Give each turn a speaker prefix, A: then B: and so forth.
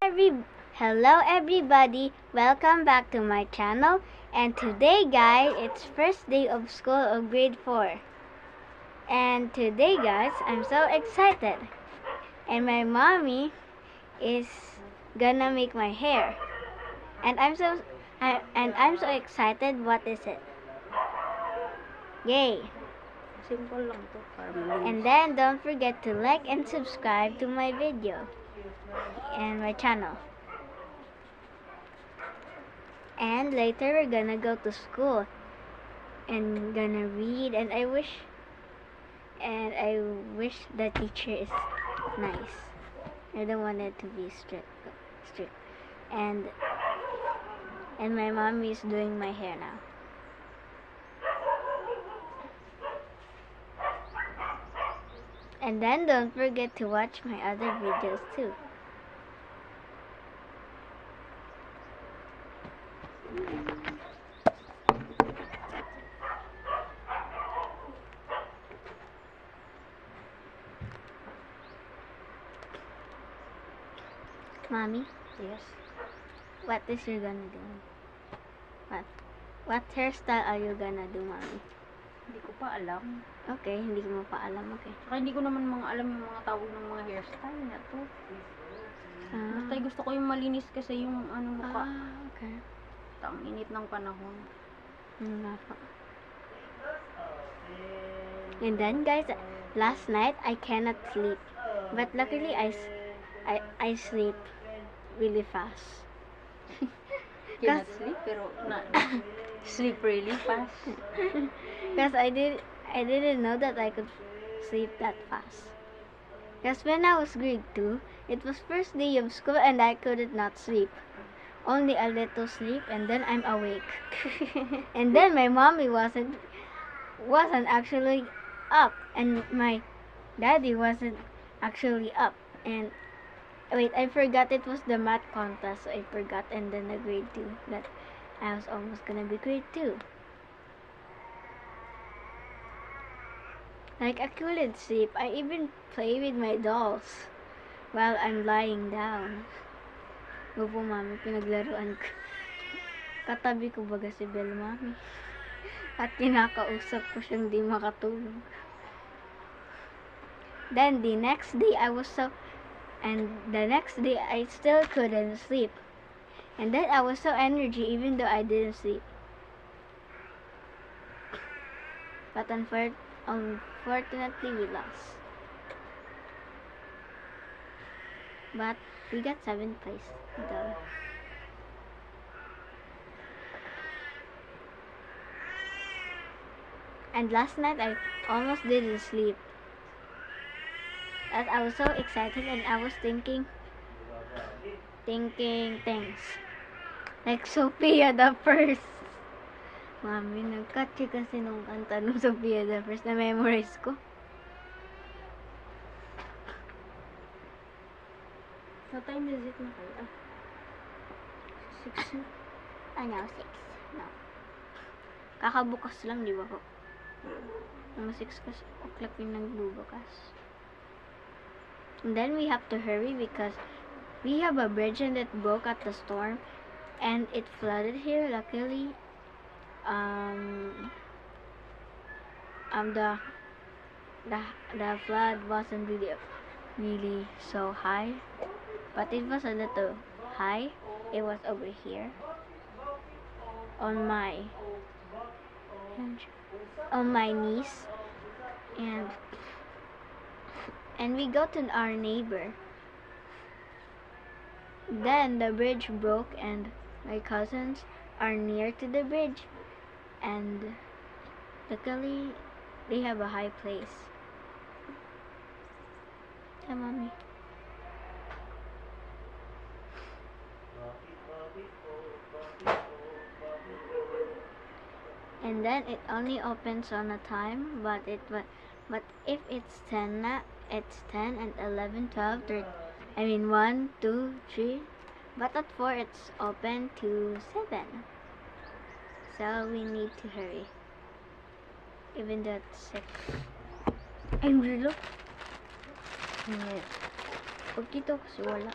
A: Hello everybody, welcome back to my channel. And today guys, it's first day of school of grade 4. And today guys, I'm so excited. And my mommy is gonna make my hair. And I'm so excited. What is it? Yay!
B: Simple lang to.
A: And then don't forget to like and subscribe to my video and my channel. And later we're gonna go to school and gonna read, and I wish the teacher is nice. I don't want it to be strict. And my mom is doing my hair now. And then don't forget to watch my other videos too. Mommy?
B: Yes.
A: What is you gonna do? What hairstyle are you gonna do, Mommy?
B: Hindi ko pa alam.
A: Okay, hindi ko mo pa alam. Okay.
B: Saka hindi ko naman alam yung mga tawag ng mga hairstyle na to. Basta gusto ko yung malinis kasi yung mukha.
A: Okay.
B: Ang init ng panahon.
A: And then guys, last night I cannot sleep. But luckily I sleep really fast.
B: Cannot sleep pero sleep really fast.
A: Because I didn't know that I could sleep that fast. Because when I was grade 2, it was first day of school and I could not sleep. Only a little sleep and then I'm awake. And then my mommy wasn't actually up and my daddy wasn't actually up. And wait, I forgot it was the math contest, so I forgot, and then the grade 2 that I was almost gonna be grade 2. Like, I couldn't sleep. I even play with my dolls while I'm lying down. Opo, Mami, pinaglaruan ko. Katabi ko baga si Bel, Mami. At kinakausap ko siyang di makatulog. Then, the next day, I still couldn't sleep. And then, I was so energy even though I didn't sleep. But unfortunately, we lost. But we got 7th place. Duh. And last night, I almost didn't sleep. As I was so excited and I was thinking things. Like Sophia the First. Mami, nag-catchy kasi nung kanta nung Sophia the First na memorize ko.
B: What time is it na kayo? 6 na?
A: Ano, 6. No. Kakabukas lang, di ba ko? Mga 6 o'clock yung nagbubukas. And then we have to hurry because we have a bridge and it broke at the storm and it flooded here. Luckily, the flood wasn't really so high, but it was a little high. It was over here on my knees, and we go to our neighbor. Then the bridge broke and my cousins are near to the bridge, and luckily they have a high place. Hi, Mommy. And then it only opens on a time, but if it's 10 na, it's 10 and 11, 12, 13, 1, 2, 3, but at 4 it's open to 7. So we need to hurry. Even though it's 6. I'm real.
B: Yes.
A: Pag dito kasi wala.